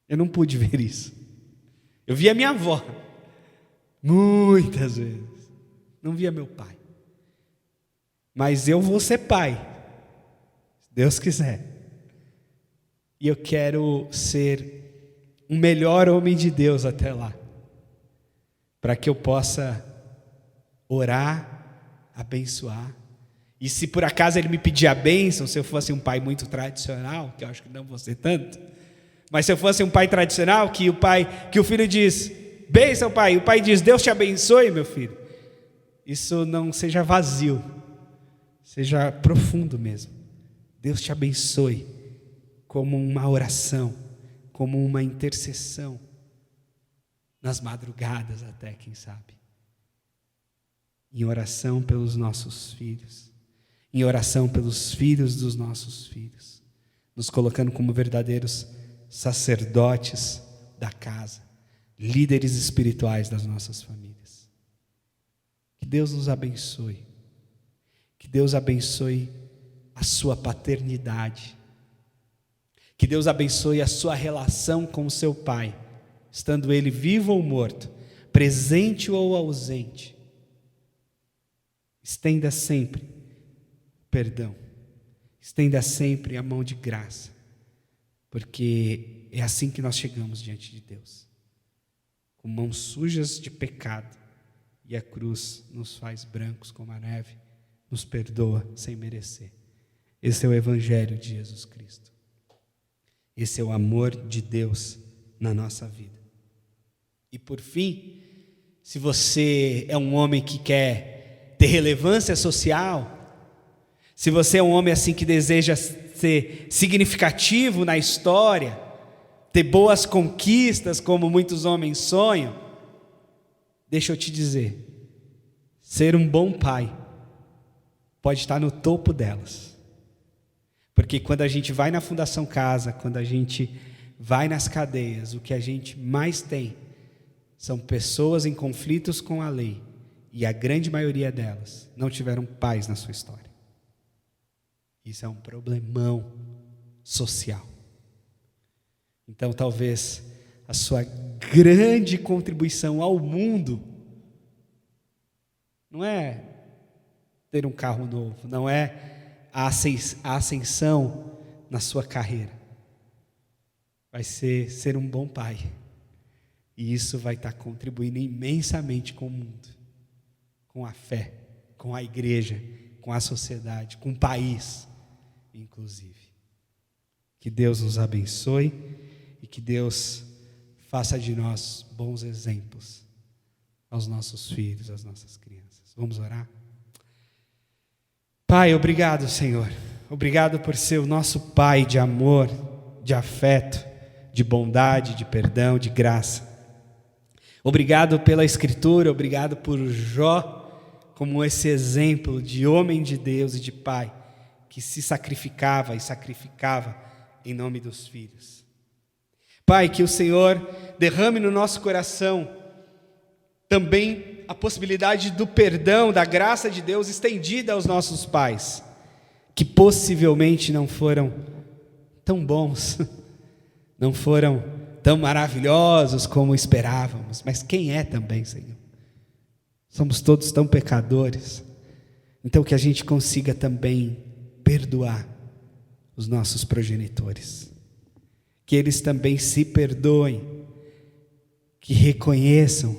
Eu não pude ver isso. Eu via minha avó muitas vezes, não via meu pai. Mas eu vou ser pai, se Deus quiser. E eu quero ser um melhor homem de Deus até lá, para que eu possa orar, abençoar. E se por acaso ele me pedir a bênção, se eu fosse um pai muito tradicional, que eu acho que não vou ser tanto, mas se eu fosse um pai tradicional, que o filho diz, bênção pai, e o pai diz, Deus te abençoe meu filho, isso não seja vazio, seja profundo mesmo. Deus te abençoe, como uma oração, como uma intercessão, nas madrugadas até, quem sabe, em oração pelos nossos filhos, em oração pelos filhos dos nossos filhos, nos colocando como verdadeiros sacerdotes da casa, líderes espirituais das nossas famílias. Que Deus nos abençoe, que Deus abençoe a sua paternidade, que Deus abençoe a sua relação com o seu pai, estando ele vivo ou morto, presente ou ausente. Estenda sempre perdão, estenda sempre a mão de graça, porque é assim que nós chegamos diante de Deus, com mãos sujas de pecado, e a cruz nos faz brancos como a neve, nos perdoa sem merecer. Esse é o Evangelho de Jesus Cristo, esse é o amor de Deus na nossa vida. E por fim, se você é um homem que quer ter relevância social, se você é um homem assim que deseja ser significativo na história, ter boas conquistas como muitos homens sonham, deixa eu te dizer, ser um bom pai pode estar no topo delas. Porque quando a gente vai na Fundação Casa, quando a gente vai nas cadeias, o que a gente mais tem são pessoas em conflitos com a lei, e a grande maioria delas não tiveram pais na sua história. Isso é um problemão social. Então, talvez a sua grande contribuição ao mundo não é ter um carro novo, não é a ascensão na sua carreira. Vai ser um bom pai. E isso vai estar contribuindo imensamente com o mundo, com a fé, com a igreja, com a sociedade, com o país, inclusive. Que Deus nos abençoe e que Deus faça de nós bons exemplos aos nossos filhos, às nossas crianças. Vamos orar? Pai, obrigado, Senhor. Obrigado por ser o nosso Pai de amor, de afeto, de bondade, de perdão, de graça. Obrigado pela Escritura, obrigado por Jó, como esse exemplo de homem de Deus e de pai, que se sacrificava e sacrificava em nome dos filhos. Pai, que o Senhor derrame no nosso coração também a possibilidade do perdão, da graça de Deus estendida aos nossos pais, que possivelmente não foram tão bons, não foram tão maravilhosos como esperávamos, mas quem é também, Senhor? Somos todos tão pecadores, então que a gente consiga também perdoar os nossos progenitores, que eles também se perdoem, que reconheçam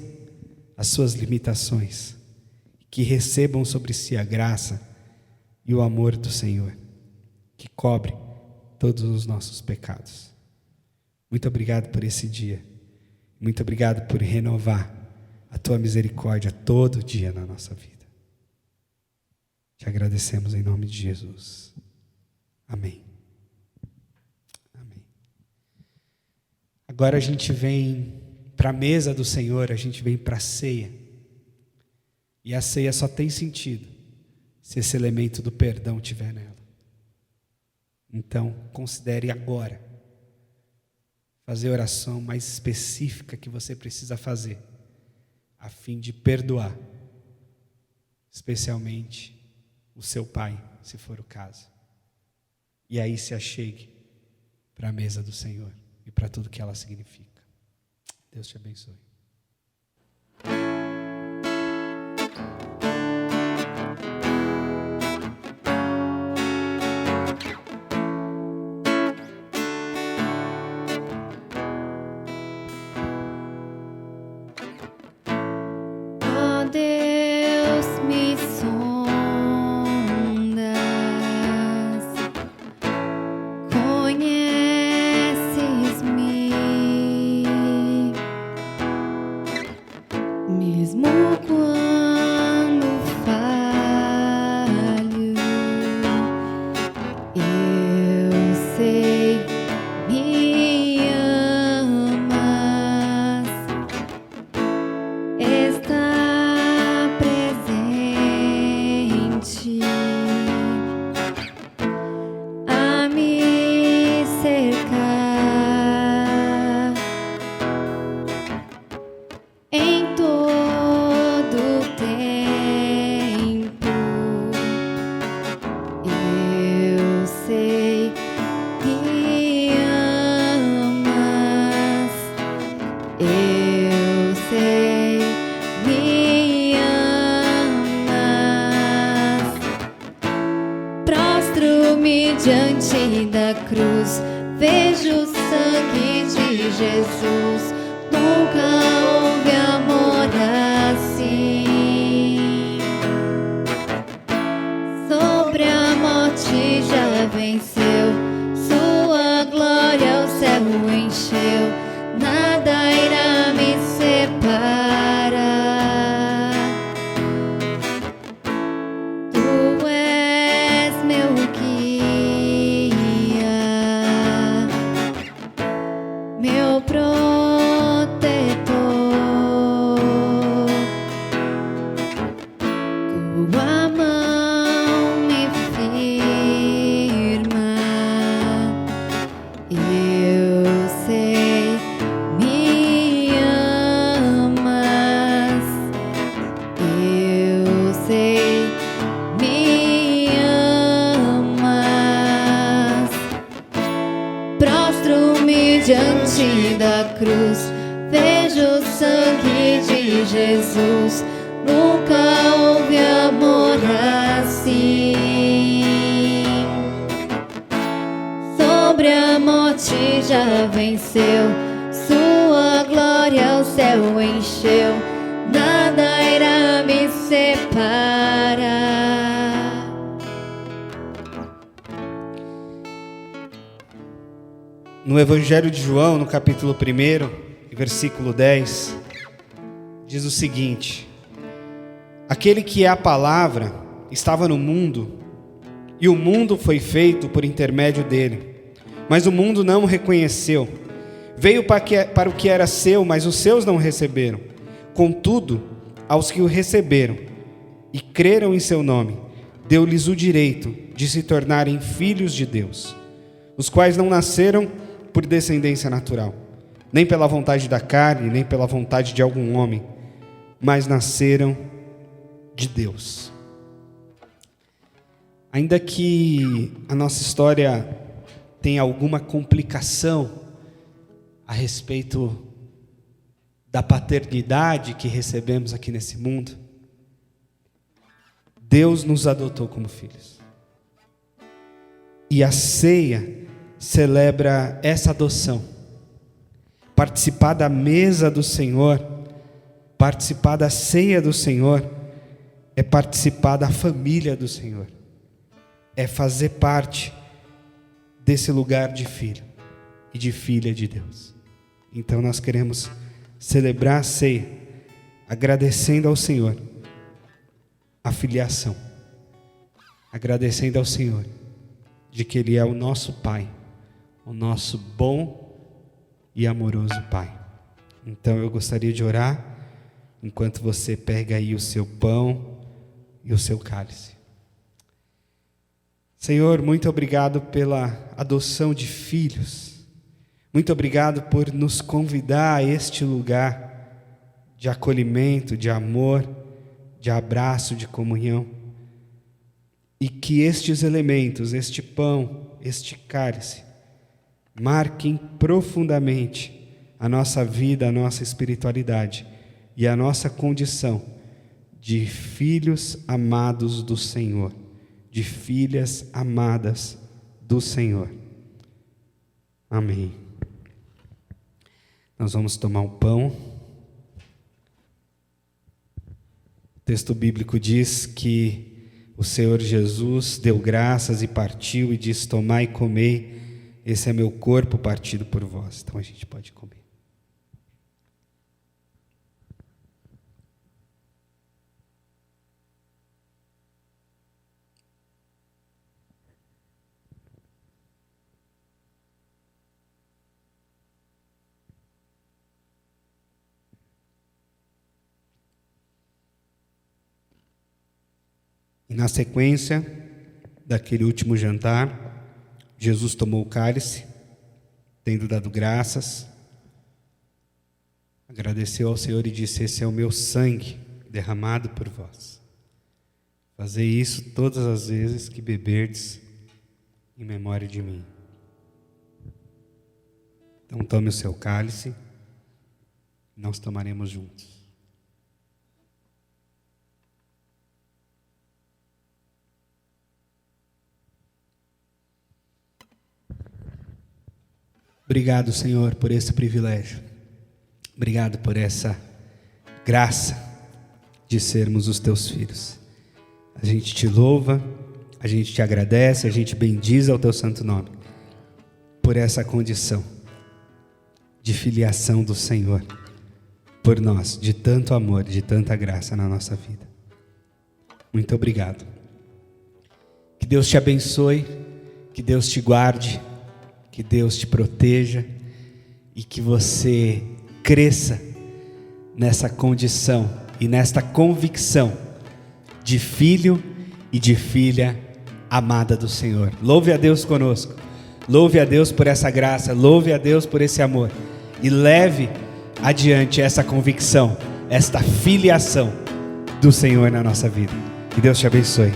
as suas limitações, que recebam sobre si a graça e o amor do Senhor, que cobre todos os nossos pecados. Muito obrigado por esse dia, muito obrigado por renovar a tua misericórdia todo dia na nossa vida. Te agradecemos em nome de Jesus. Amém. Amém. Agora a gente vem para a mesa do Senhor, a gente vem para a ceia. E a ceia só tem sentido se esse elemento do perdão estiver nela. Então, considere agora fazer a oração mais específica que você precisa fazer, a fim de perdoar, especialmente o seu pai, se for o caso. E aí se achegue para a mesa do Senhor e para tudo que ela significa. Deus te abençoe. Ó Deus, me sondas, conheces-me, mesmo quando falho, eu sei, me amas. Está presente a me cercar em todo tempo. Eu sei que amas. Eu sei, me amas. Prostro-me diante da cruz, vejo o sangue de Jesus. Nunca houve amor assim. Sobre a morte já venceu, sua glória o céu encheu. Nada irá me separar. Tu és meu guia, meu protetor. Tua mão me firma. Eu sei, me amas. Eu sei, me amas. Prostro-me diante da cruz, vejo o sangue de Jesus. Nunca houve amor assim. Sobre a morte já venceu, sua glória o céu encheu. Nada irá me separar. No Evangelho de João, no capítulo 1, versículo 10, diz o seguinte: aquele que é a palavra estava no mundo, e o mundo foi feito por intermédio dele, mas o mundo não o reconheceu. Veio para o que era seu, mas os seus não o receberam. Contudo, aos que o receberam e creram em seu nome, deu-lhes o direito de se tornarem filhos de Deus, os quais não nasceram por descendência natural, nem pela vontade da carne, nem pela vontade de algum homem, mas nasceram de Deus. Ainda que a nossa história tenha alguma complicação a respeito da paternidade que recebemos aqui nesse mundo, Deus nos adotou como filhos. E a ceia celebra essa adoção. Participar da mesa do Senhor, participar da ceia do Senhor, é participar da família do Senhor. É fazer parte desse lugar de filho e de filha de Deus. Então nós queremos celebrar a ceia agradecendo ao Senhor a filiação, agradecendo ao Senhor de que Ele é o nosso Pai, o nosso bom e amoroso Pai. Então eu gostaria de orar enquanto você pega aí o seu pão e o seu cálice. Senhor, muito obrigado pela adoção de filhos. Muito obrigado por nos convidar a este lugar de acolhimento, de amor, de abraço, de comunhão. E que estes elementos, este pão, este cálice, marquem profundamente a nossa vida, a nossa espiritualidade e a nossa condição de filhos amados do Senhor, de filhas amadas do Senhor. Amém. Nós vamos tomar um pão. O texto bíblico diz que o Senhor Jesus deu graças e partiu e disse: tomai e comei, esse é meu corpo partido por vós. Então a gente pode comer. E na sequência daquele último jantar, Jesus tomou o cálice, tendo dado graças, agradeceu ao Senhor e disse: esse é o meu sangue derramado por vós. Fazei isso todas as vezes que beberdes em memória de mim. Então tome o seu cálice, nós tomaremos juntos. Obrigado, Senhor, por esse privilégio. Obrigado por essa graça de sermos os teus filhos. A gente te louva, a gente te agradece, a gente bendiz ao teu santo nome por essa condição de filiação do Senhor por nós, de tanto amor, de tanta graça na nossa vida. Muito obrigado. Que Deus te abençoe, que Deus te guarde, que Deus te proteja e que você cresça nessa condição e nesta convicção de filho e de filha amada do Senhor. Louve a Deus conosco, louve a Deus por essa graça, louve a Deus por esse amor e leve adiante essa convicção, esta filiação do Senhor na nossa vida. Que Deus te abençoe.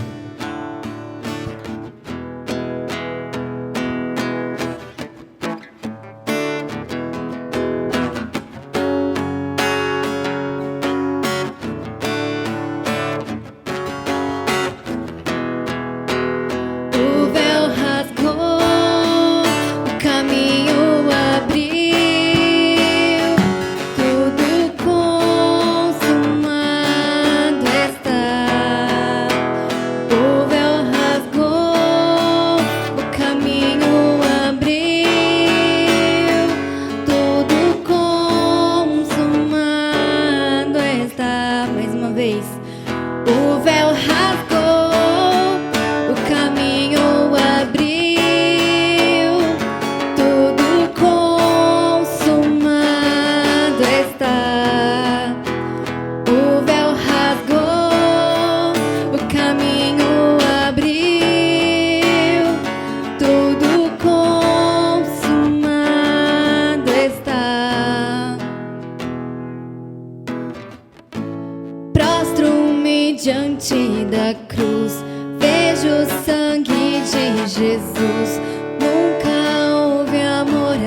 Diante da cruz, vejo o sangue de Jesus. Nunca houve amor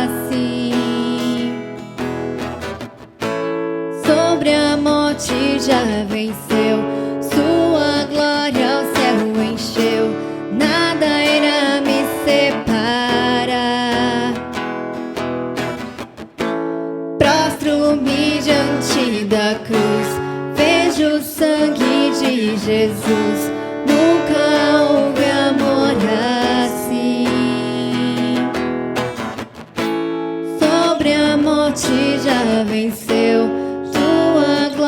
assim. Sobre a morte já venceu, sua glória ao céu encheu. Nada irá me separar. Prostro-me diante da cruz, vejo o sangue de Jesus. Nunca houve amor assim. Sobre a morte já venceu, tua glória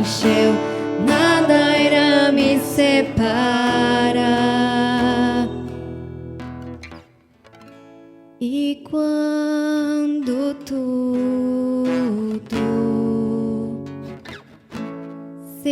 encheu, nada irá me separar. E quando tudo se